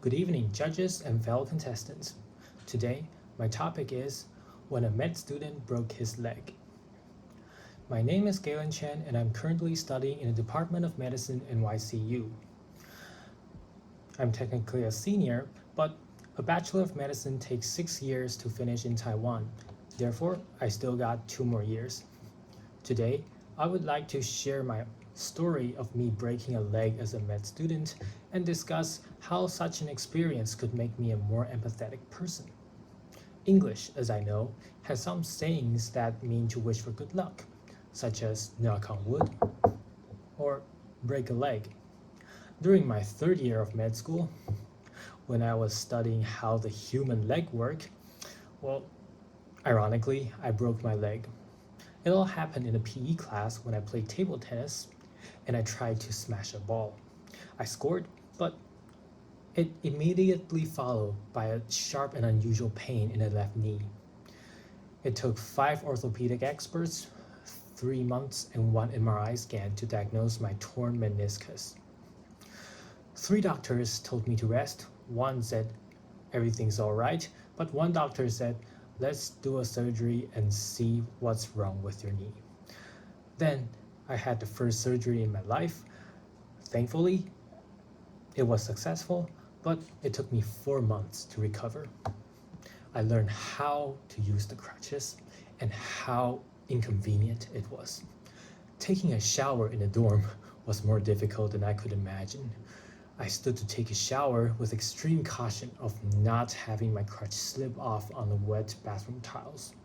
Good evening, judges and fellow contestants. Today, my topic is when a med student broke his leg. My name is Galen Chen, and I'm currently studying in the Department of Medicine NYCU. I'm technically a senior, but a Bachelor of Medicine takes 6 years to finish in Taiwan. Therefore, I still got 2 more years. Today, I would like to share my story of me breaking a leg as a med student and discuss how such an experience could make me a more empathetic person. English, as I know, has some sayings that mean to wish for good luck, such as knock on wood or break a leg. During my 3rd year of med school, when I was studying how the human leg worked, ironically, I broke my leg. It all happened in a PE class when I played table tennis and I tried to smash a ball. I scored, but it immediately followed by a sharp and unusual pain in the left knee. It took 5 orthopedic experts, 3 months, and 1 MRI scan to diagnose my torn meniscus. 3 doctors told me to rest. 1 said everything's all right, but 1 doctor said, let's do a surgery and see what's wrong with your knee. Then I had the first surgery in my life. Thankfully, it was successful, but it took me 4 months to recover. I learned how to use the crutches and how inconvenient it was. Taking a shower in a dorm was more difficult than I could imagine. I stood to take a shower with extreme caution of not having my crutch slip off on the wet bathroom tiles.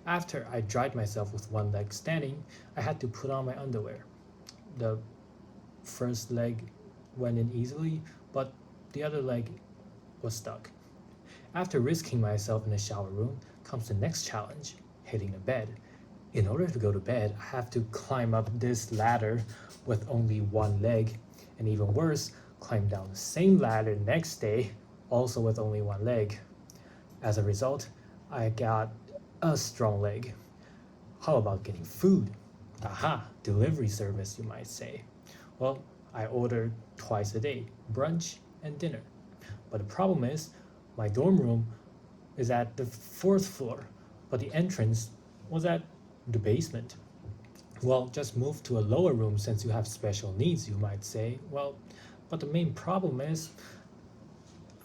After I dried myself with 1 leg standing, I had to put on my underwear. The first leg went in easily, but the other leg was stuck. After risking myself in the shower room comes the next challenge, hitting the bed. In order to go to bed, I have to climb up this ladder with only 1 leg, and even worse, climb down the same ladder next day, also with only 1 leg. As a result, I got a strong leg. How about getting food? Aha, delivery service, you might say. Well, I ordered twice a day, brunch and dinner. But the problem is, my dorm room is at the 4th floor, but the entrance was at the basement. Well, just move to a lower room since you have special needs, you might say. But the main problem is,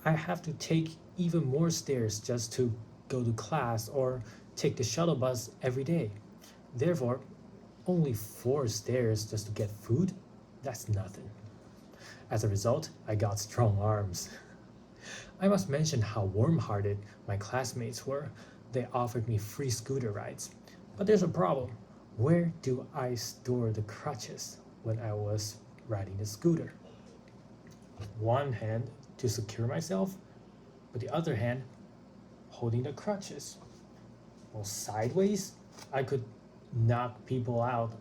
I have to take even more stairs just to go to class or take the shuttle bus every day. Therefore, only 4 stairs just to get food? That's nothing. As a result, I got strong arms. I must mention how warm-hearted my classmates were. They offered me free scooter rides. But there's a problem. Where do I store the crutches when I was riding the scooter? 1 hand to secure myself, but the other hand holding the crutches. Well, sideways, I could knock people out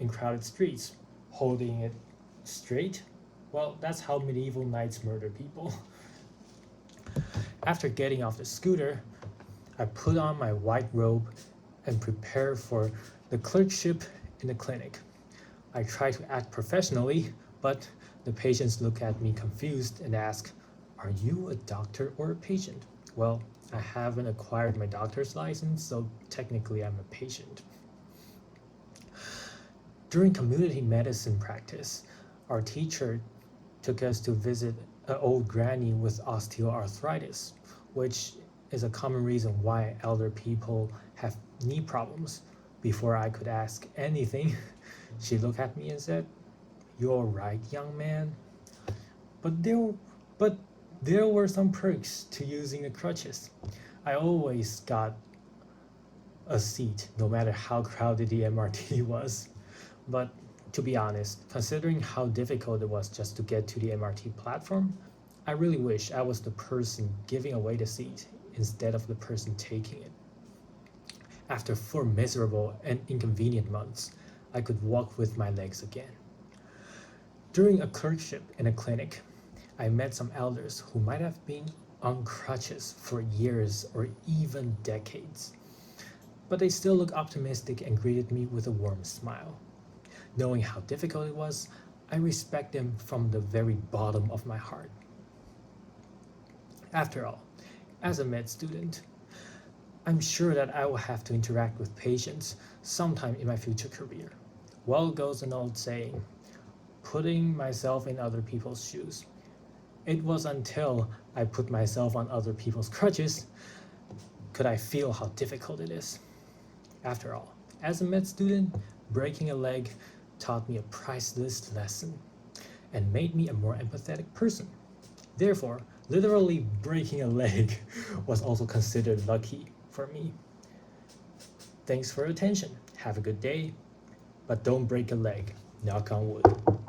in crowded streets. Holding it straight, well, that's how medieval knights murder people. After getting off the scooter, I put on my white robe and prepared for the clerkship in the clinic. I try to act professionally, but the patients look at me confused and ask, are you a doctor or a patient? Well, I haven't acquired my doctor's license, so technically I'm a patient. During community medicine practice, our teacher took us to visit an old granny with osteoarthritis, which is a common reason why elder people have knee problems. Before I could ask anything, she looked at me and said, "You're all right, young man." But there were some perks to using the crutches. I always got a seat, no matter how crowded the MRT was. But to be honest, considering how difficult it was just to get to the MRT platform, I really wish I was the person giving away the seat instead of the person taking it. After 4 miserable and inconvenient months, I could walk with my legs again. During a clerkship in a clinic, I met some elders who might have been on crutches for years or even decades. But they still looked optimistic and greeted me with a warm smile. Knowing how difficult it was, I respect them from the very bottom of my heart. After all, as a med student, I'm sure that I will have to interact with patients sometime in my future career. Well goes an old saying, putting myself in other people's shoes. It was until I put myself on other people's crutches could I feel how difficult it is. After all, as a med student, breaking a leg taught me a priceless lesson and made me a more empathetic person. Therefore, literally breaking a leg was also considered lucky for me. Thanks for your attention. Have a good day, but don't break a leg. Knock on wood.